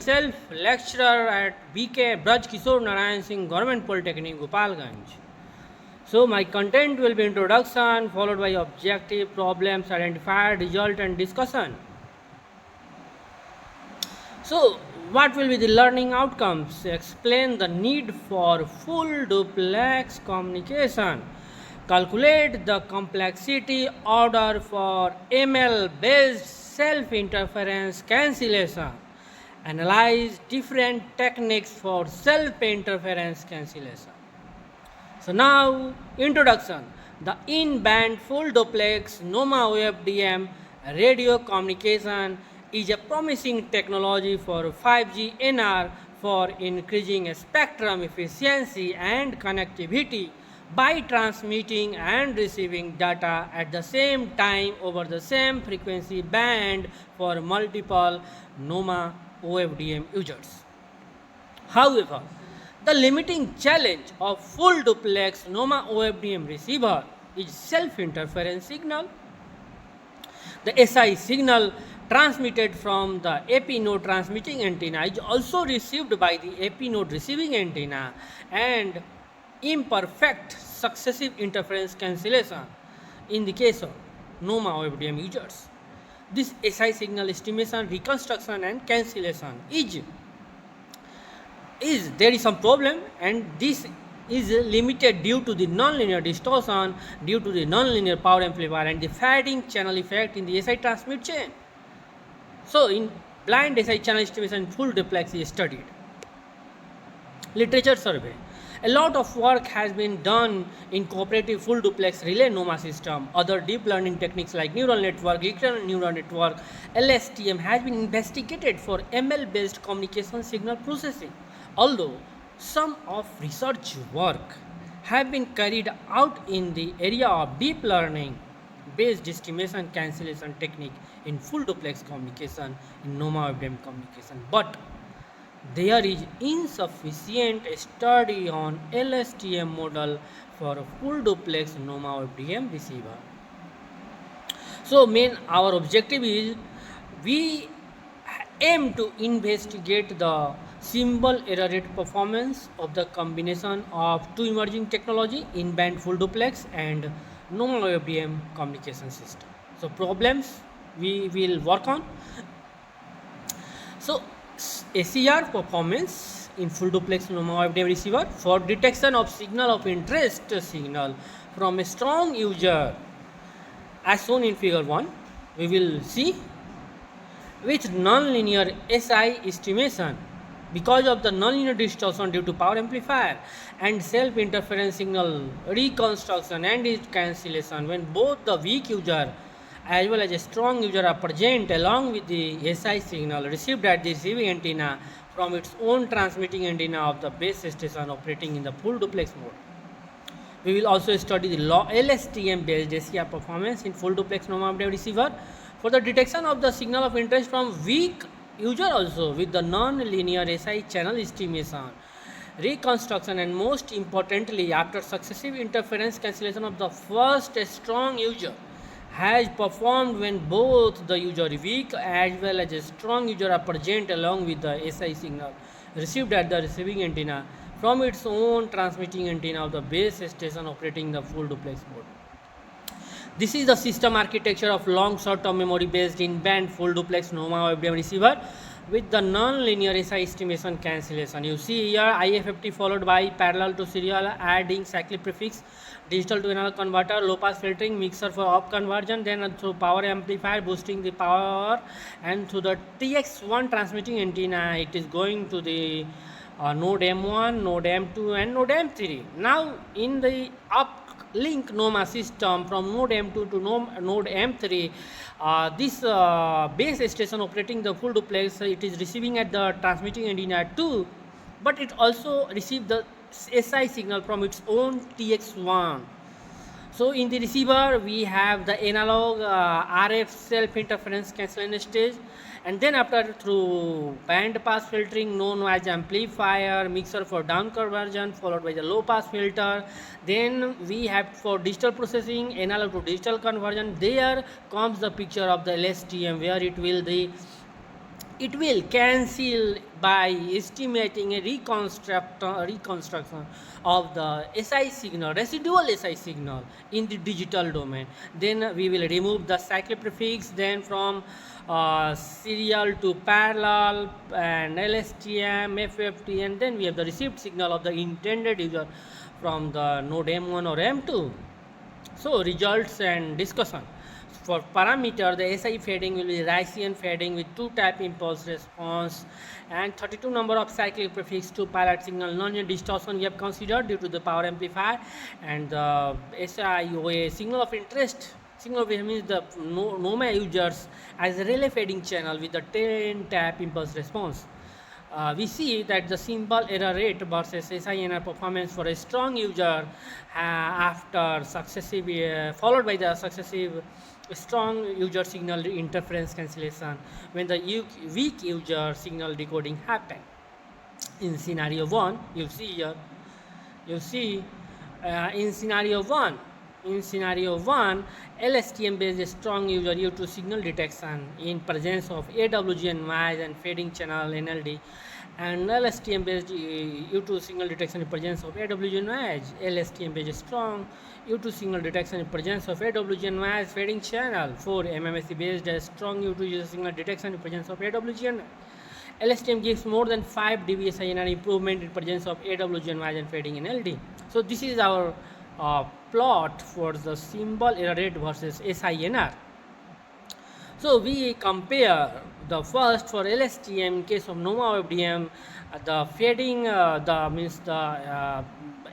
Self lecturer at BK Braj Kishore Narayan Singh Government Polytechnic, Gopalganj. So my content will be introduction followed by objective, problems identified, result and discussion. So what will be the learning outcomes? Explain the need for full duplex communication. Calculate the complexity order for ML based self interference cancellation. Analyze different techniques for self interference cancellation. So now introduction. The in-band full duplex NOMA OFDM radio communication is a promising technology for 5G NR for increasing spectrum efficiency and connectivity by transmitting and receiving data at the same time over the same frequency band for multiple NOMA OFDM users. However, the limiting challenge of full duplex NOMA OFDM receiver is self-interference signal. The SI signal transmitted from the AP node transmitting antenna is also received by the AP node receiving antenna and imperfect successive interference cancellation in the case of NOMA OFDM users. This SI signal estimation, reconstruction and cancellation is there is some problem, and this is limited due to the nonlinear distortion due to the nonlinear power amplifier and the fading channel effect in the SI transmit chain. So in blind SI channel estimation, full duplex is studied. Literature survey. A lot of work has been done in cooperative full duplex relay NOMA system. Other deep learning techniques like neural network, recurrent neural network, LSTM has been investigated for ML based communication signal processing. Although some of research work have been carried out in the area of deep learning based estimation cancellation technique in full duplex communication in NOMA OFDM communication, but there is insufficient study on LSTM model for a full duplex NOMA OFDM receiver. So our objective is we aim to investigate the symbol error rate performance of the combination of two emerging technology, in-band full duplex and NOMA OFDM communication system. So problems we will work on. So ACR performance in full duplex NOMA OFDM receiver for detection of signal of interest signal from a strong user as shown in figure 1. We will see with nonlinear SI estimation because of the nonlinear distortion due to power amplifier and self-interference signal reconstruction and its cancellation when both the weak user as well as a strong user are present along with the SI signal received at the receiving antenna from its own transmitting antenna of the base station operating in the full duplex mode. We will also study the LSTM based ACR performance in full duplex NOMA OFDM receiver for the detection of the signal of interest from weak user also with the non-linear SI channel estimation, reconstruction, and most importantly after successive interference cancellation of the first strong user has performed when both the user weak as well as a strong user are present along with the SI signal received at the receiving antenna from its own transmitting antenna of the base station operating the full duplex mode. This is the system architecture of long short-term memory based in-band full duplex NOMA OFDM receiver with the non-linear SI estimation cancellation. You see here IFFT followed by parallel to serial adding cyclic prefix, digital to analog converter, low pass filtering, mixer for up conversion, then through power amplifier boosting the power, and through the TX1 transmitting antenna it is going to the node M1, node M2 and node M3. Now in the uplink NOMA system from node M2 to node M3, this base station operating the full duplex, it is receiving at the transmitting antenna 2, but it also receives the SI signal from its own TX1. So in the receiver we have the analog RF self interference cancellation stage, and then after through band pass filtering known as amplifier, mixer for down conversion followed by the low pass filter, then we have for digital processing analog to digital conversion. There comes the picture of the LSTM where it will the it will cancel by estimating a reconstruction of the SI signal, residual SI signal in the digital domain. Then we will remove the cyclic prefix, then from serial to parallel and LSTM, FFT, and then we have the received signal of the intended user from the node M1 or M2. So results and discussion. For parameter, the SI fading will be Rician fading with 2 tap impulse response and 32 number of cyclic prefix to pilot signal. Non-linear distortion we have considered due to the power amplifier, and the SIOA signal of interest. Signal of interest means the NOMA users as a relay fading channel with the 10 tap impulse response. We see that the symbol error rate versus SINR performance for a strong user after successive followed by the successive strong user signal interference cancellation when the weak user signal decoding happen. In scenario 1, you see here, in scenario 1, LSTM based strong user U2 signal detection in presence of AWGN noise and fading channel NLD, and LSTM based U2 signal detection in presence of AWGN noise. LSTM based strong U2 signal detection in presence of AWGN noise fading channel. 4 MMSC based strong U2 user signal detection in presence of AWGN. LSTM gives more than 5 dB SINR improvement in presence of AWGN noise and fading NLD. So this is our plot for the symbol error rate versus SINR. So we compare the first for LSTM in case of NOMA FDM, the fading, the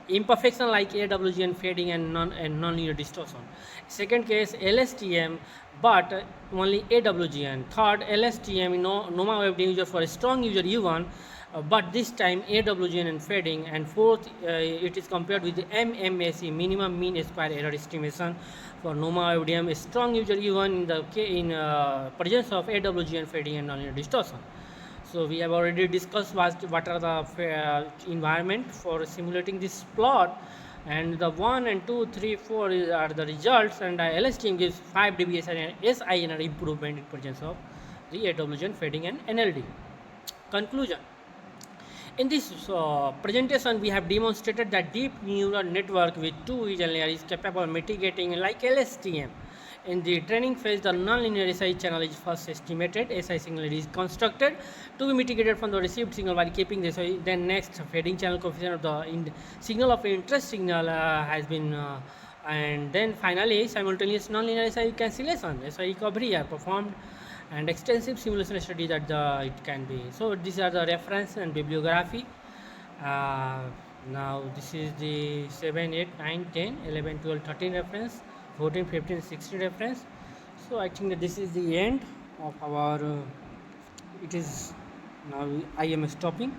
imperfection like AWGN fading and non-linear distortion. Second case LSTM, but only AWGN. Third LSTM, NOMA FDM user for a strong user U1. But this time AWGN and fading, and fourth it is compared with the MMSE minimum mean square error estimation for NOMA FDM, a strong user E1 in the presence of AWGN fading and nonlinear distortion. So we have already discussed what are the environment for simulating this plot, and the 1 and 2, 3, 4 are the results, and LSTM gives 5 dB SINR improvement in presence of the AWGN fading and NLD. Conclusion. In this presentation, we have demonstrated that deep neural network with 2 region layers is capable of mitigating like LSTM. In the training phase, the nonlinear SI channel is first estimated, SI signal is constructed to be mitigated from the received signal while keeping the SI. Then next, fading channel coefficient of the signal of interest signal has been, and then finally, simultaneous nonlinear SI cancellation, SI recovery are performed, and extensive simulation study that it can be. So these are the reference and bibliography. Now this is the 7, 8, 9, 10, 11, 12, 13 reference, 14, 15, 16 reference. So I think that this is the end of our it is now I am stopping.